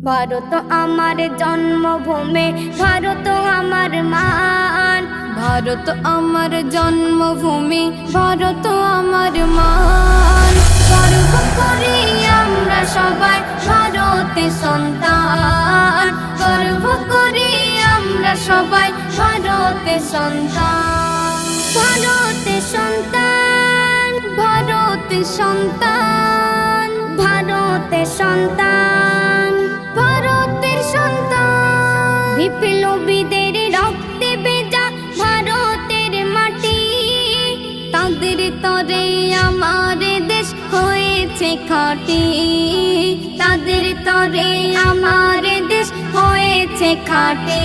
ভারত আমার জন্মভূমি, ভারত আমার মান। ভারত আমার জন্মভূমি, ভারত আমার মান। গর্ব করি আমরা সবাই ভারতের সন্তান, গর্ব করি আমরা সবাই ভারতের সন্তান। ভারতের সন্তান, ভারতের সন্তান, ভারতের সন্তান, ভারতের সন্তান। বিপ্লবীদের রক্তে ভেজা ভারতের মাটি, তাদের তরে আমার দেশ হয়েছে খাঁটি, তাদের তরে আমার দেশ হয়েছে খাঁটি।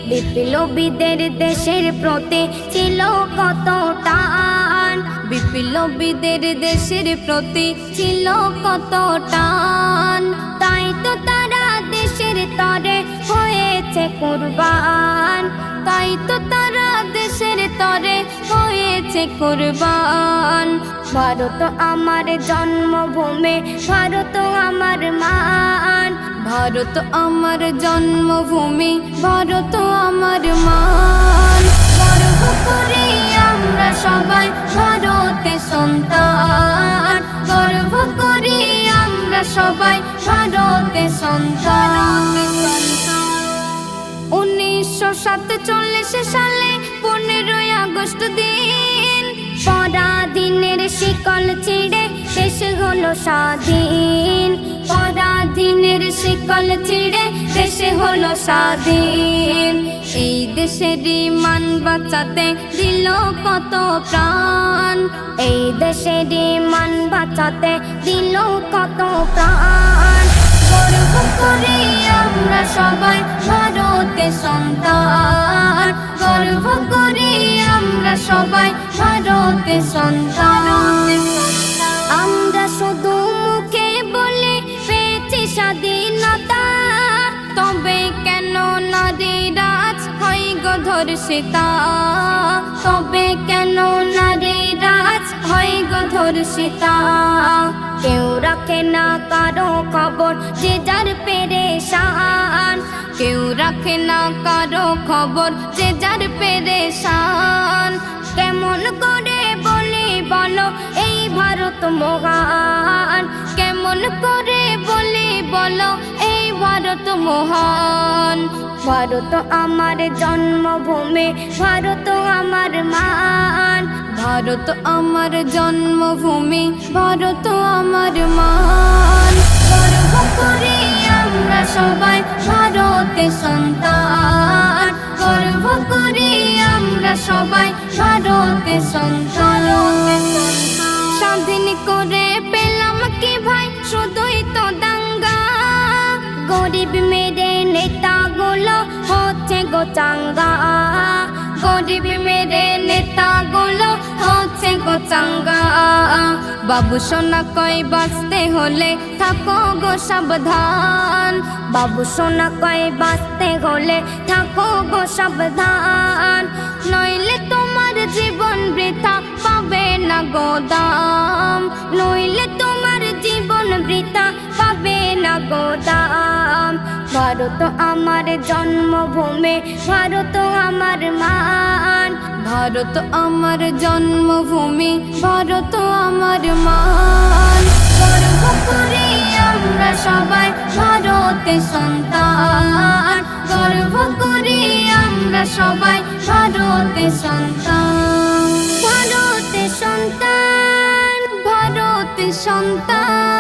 বিপ্লবীদের দেশের প্রতি ছিল কত টান, বিপ্লবীদের দেশের প্রতি ছিল কত টান। তাই তো তারা দেশের তরে হয়েছে কুরবান, তাই তো তারা দেশের তরে হয়েছে কুরবান। ভারত আমার জন্মভূমি, ভারত আমার মান। ভারত আমার জন্মভূমি, ভারত আমার মান। গর্ব করি আমরা সবাই ভারতের সন্তান, গর্ব করি আমরা সবাই ভারতের সন্তান। 1947 সালে 15ই আগস্ট দিন, পরাধীনের শিকল ছিঁড়ে দেশ হলো স্বাধীন, পরাধীনের শিকল ছিঁড়ে দেশ হলো স্বাধীন। এই দেশেরই মান বাঁচাতে দিল কত প্রাণ, এই দেশেরই মান বাঁচাতে দিল কত প্রাণ। গর্ব করি আমরা সবাই ভারতের সন্তান, গর্ব করি আমরা সবাই ভারতের সন্তান। আমরা শুধু মুখে বলে পেয়েছি স্বাধীনতা, তবে কেন নারীরা আজ হয় গো ধর্ষিতা? তবে কেন নারীরা আজ হয় গো ধর্ষিতা? কেউ রাখে না কারো খবর, যে যার পেরেশান, কেউ রাখে না কারো খবর, যে যার পেরেশান। কেমন করে বলি বলো এই ভারত মহান, কেমন করে বলি বলো এই ভারত মহান। ভারত আমার জন্মভূমি, ভারত আমার মান। ভারত আমার জন্মভূমি, ভারত আমার মান। গর্ব করি আমরা সবাই ভারতের সন্তান, গর্ব করি আমরা সবাই ভারতের সন্তান। স্বাধীন করে পেলাম কি ভাই শুধুই তো দাঙ্গা, গরিব মেরে নেতাগুলো হচ্ছে গো চাঙ্গা, গরিব মেরে নেতাগুলো হচ্ছে গো চাঙ্গা। বাবু সোনা কই বাঁচতে হলে থাকো গো সাবধান, বাবু সোনা কয় বাঁচতে হলে থাকো গো সাবধান। নইলে তোমার জীবন বৃথা পাবে না গো দাম, নইলে তোমার জীবন বৃথা পাবে না গো দাম। ভারত আমার জন্মভূমি, ভারত আমার মান। ভারত আমার জন্মভূমি, ভারত আমার মান। গর্ব করি আমরা সবাই ভারতের সন্তান, গর্ব করি আমরা সবাই ভারতের সন্তান। ভারতের সন্তান, ভারতের সন্তান।